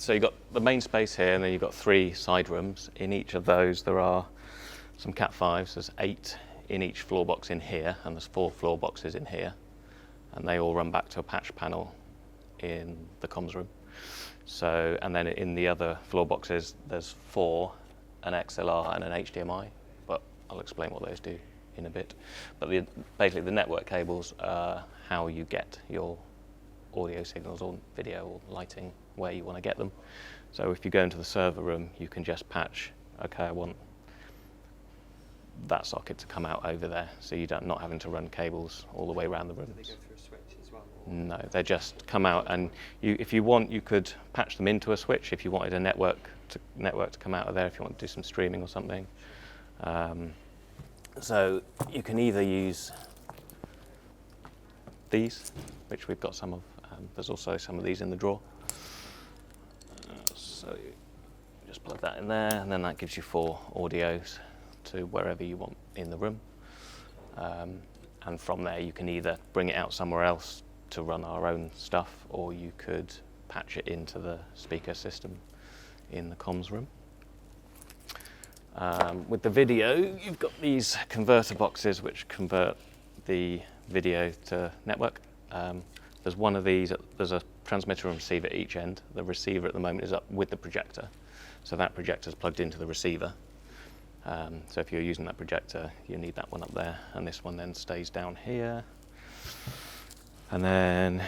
So you've got the main space here, and then you've got 3 side rooms. In each of those there are some Cat 5s. There's 8 in each floor box in here, and there's 4 floor boxes in here. And they all run back to a patch panel in the comms room. So, and then in the other floor boxes, there's 4, an XLR and an HDMI, but I'll explain what those do in a bit. But basically the network cables are how you get your audio signals or video or lighting where you want to get them. So if you go into the server room, you can just patch, okay, I want that socket to come out over there, so you don't not having to run cables all the way around the room. Do they go through a switch as well? Or? No, they just come out, and if you want, you could patch them into a switch if you wanted a network to come out of there, if you want to do some streaming or something. So you can either use these, which we've got some of. There's also some of these in the drawer. So you just plug that in there, and then that gives you 4 audios to wherever you want in the room. And from there you can either bring it out somewhere else to run our own stuff, or you could patch it into the speaker system in the comms room. With the video, you've got these converter boxes which convert the video to network. There's one of these, there's a transmitter and receiver at each end. The receiver at the moment is up with the projector, so that projector's plugged into the receiver. So if you're using that projector, you need that one up there, and this one then stays down here. And then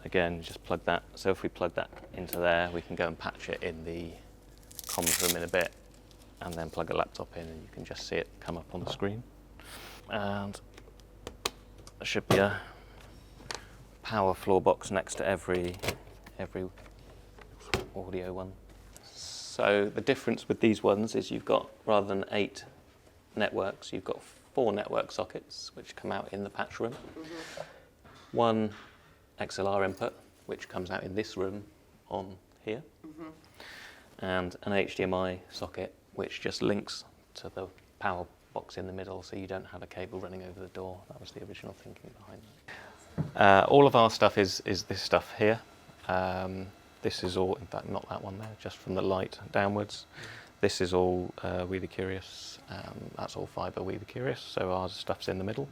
again, just plug that. So if we plug that into there, we can go and patch it in the comms room in a bit, and then plug a laptop in, and you can just see it come up on the screen. And there should be a power floor box next to every audio one. So the difference with these ones is you've got, rather than 8 networks, you've got 4 network sockets which come out in the patch room. Mm-hmm. 1 XLR input, which comes out in this room on here. Mm-hmm. And an HDMI socket, which just links to the power box in the middle, so you don't have a cable running over the door. That was the original thinking behind that. All of our stuff is this stuff here. This is all, in fact, not that one there, just from the light downwards. This is all We The Curious. That's all fibre We The Curious, so our stuff's in the middle.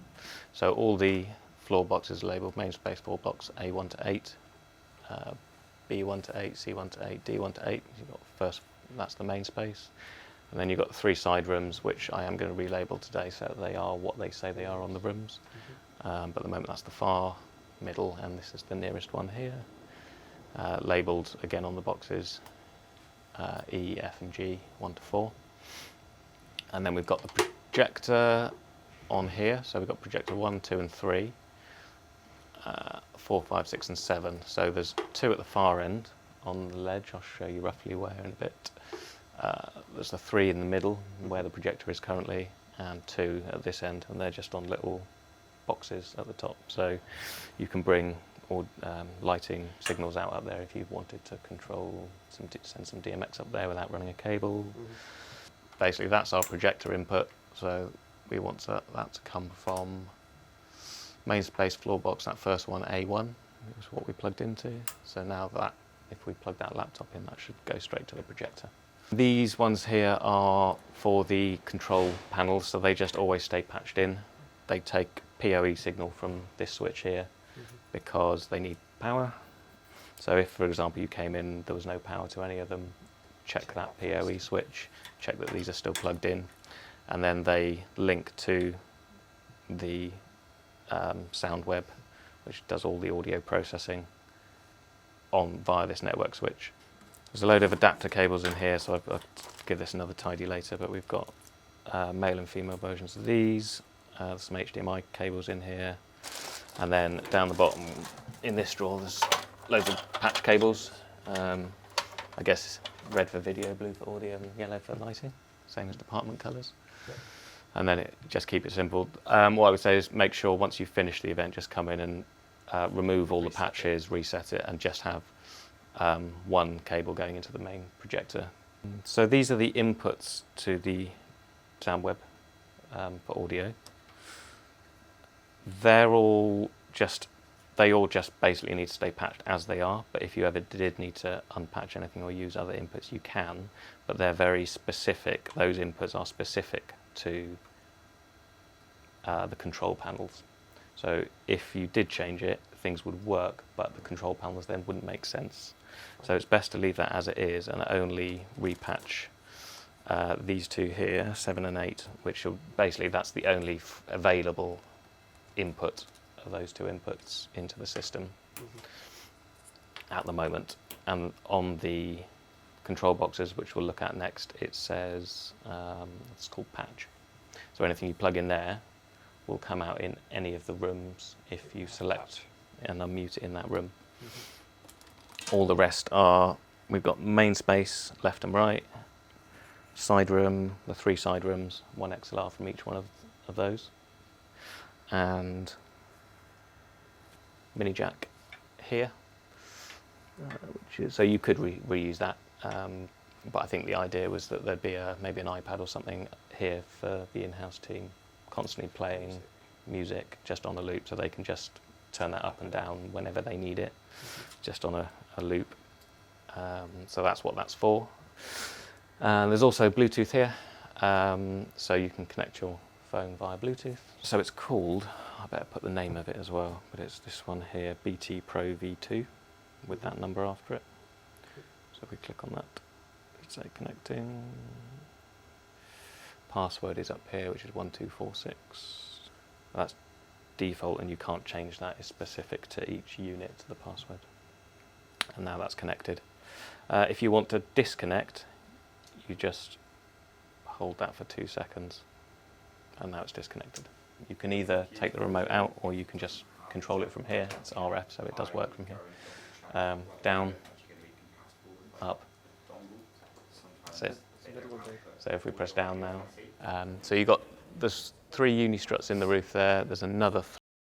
So all the floor boxes are labelled main space floor box A1 to 8, B1 to 8, C1 to 8, D1 to 8. You've got first, that's the main space. And then you've got 3 side rooms, which I am going to relabel today, so they are what they say they are on the rooms. Mm-hmm. But at the moment that's the far middle, and this is the nearest one here. Labelled again on the boxes E, F and G, 1 to 4. And then we've got the projector on here, so we've got projector 1, 2 and 3, 4, 5, 6 and 7. So there's 2 at the far end on the ledge. I'll show you roughly where in a bit. There's the 3 in the middle where the projector is currently, and 2 at this end, and they're just on little boxes at the top. So you can bring or lighting signals out up there if you wanted to control, send some DMX up there without running a cable. Mm-hmm. Basically that's our projector input, so we want that to come from main space floor box, that first one, A1, is what we plugged into. So now that, if we plug that laptop in, that should go straight to the projector. These ones here are for the control panels, so they just always stay patched in. They take PoE signal from this switch here, because they need power. So if, for example, you came in, there was no power to any of them, check that PoE switch, check that these are still plugged in, and then they link to the sound web, which does all the audio processing via this network switch. There's a load of adapter cables in here, so I'll give this another tidy later, but we've got male and female versions of these. There's some HDMI cables in here. And then down the bottom in this drawer, there's loads of patch cables. I guess red for video, blue for audio, and yellow for lighting, same as department colours. Yeah. And then just keep it simple. What I would say is make sure once you've finished the event, just come in and remove all the patches, reset it, and just have 1 cable going into the main projector. So these are the inputs to the sound web for audio. They're all just they all just basically need to stay patched as they are, but if you ever did need to unpatch anything or use other inputs, you can, but they're very specific. Those inputs are specific to the control panels. So if you did change it, things would work, but the control panels then wouldn't make sense. So it's best to leave that as it is and only repatch these two here, 7 and 8, which will basically, that's the only available input of those two inputs into the system at the moment. And on the control boxes, which we'll look at next, it says it's called patch. So anything you plug in there will come out in any of the rooms if you select and unmute it in that room. All the rest are, we've got main space left and right, side room, the 3 side rooms, 1 XLR from each one of those, and mini jack here, which is, so you could reuse that, but I think the idea was that there'd be maybe an iPad or something here for the in-house team, constantly playing music just on a loop, so they can just turn that up and down whenever they need it, just on a loop. So that's what that's for. There's also Bluetooth here, so you can connect your phone via Bluetooth. So it's called, I better put the name of it as well, but it's this one here, BT Pro V2, with that number after it. So if we click on that, say connecting. Password is up here, which is 1246. That's default, and you can't change that. It's specific to each unit, the password. And now that's connected. If you want to disconnect, you just hold that for 2 seconds, and now it's disconnected. You can either take the remote out, or you can just control it from here. It's RF, so it does work from here. Down, up. That's it. So if we press down now, so you got, there's 3 uni struts in the roof there. There's another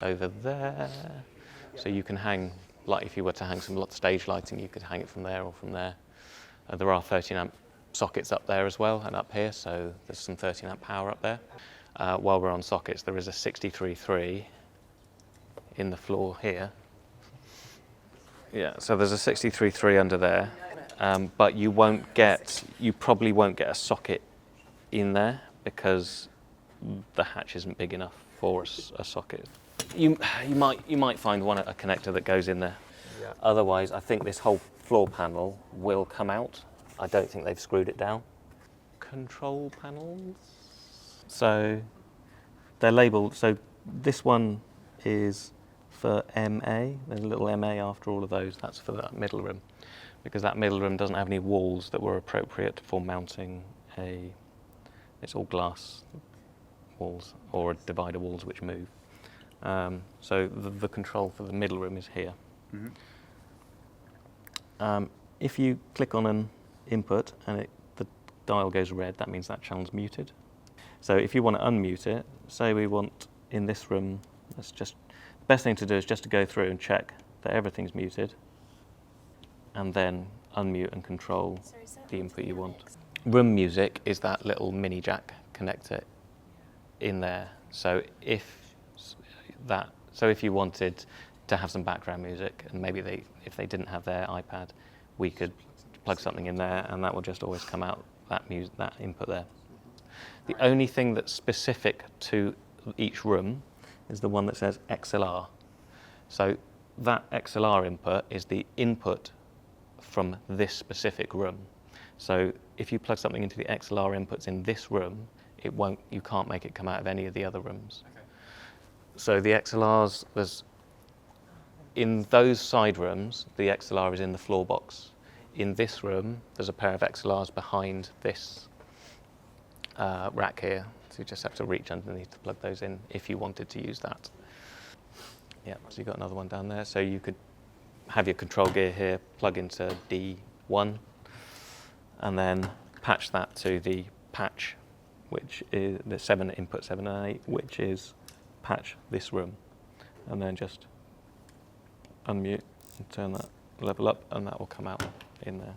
over there. So you can hang, like if you were to hang some stage lighting, you could hang it from there or from there. There are 13 amp sockets up there as well, and up here, so there's some 13 amp power up there. While we're on sockets, there is a 63.3 in the floor here. Yeah, so there's a 63.3 under there, but you probably won't get a socket in there because the hatch isn't big enough for a socket. You might find a connector that goes in there. Yeah. Otherwise, I think this whole floor panel will come out. I don't think they've screwed it down. Control panels. So they're labelled. So this one is for MA. There's a little MA after all of those. That's for that middle room, because that middle room doesn't have any walls that were appropriate for mounting it's all glass walls or divider walls which move. So the control for the middle room is here. Mm-hmm. If you click on an input and the dial goes red, that means that channel's muted. So if you want to unmute it, say we want in this room, the best thing to do is just to go through and check that everything's muted, and then unmute and control the input you want. Room music is that little mini jack connector in there. So if you wanted to have some background music, and maybe if they didn't have their iPad, we could plug something in there, and that will just always come out that input there. The only thing that's specific to each room is the one that says XLR. So that XLR input is the input from this specific room. So if you plug something into the XLR inputs in this room, you can't make it come out of any of the other rooms. Okay. So the XLRs, in those side rooms, the XLR is in the floor box. In this room, there's a pair of XLRs behind this rack here. So you just have to reach underneath to plug those in if you wanted to use that. Yeah, so you've got another one down there. So you could have your control gear here, plug into D1, and then patch that to the patch, which is the input 7 and 8, which is patch this room. And then just unmute and turn that level up, and that will come out in there.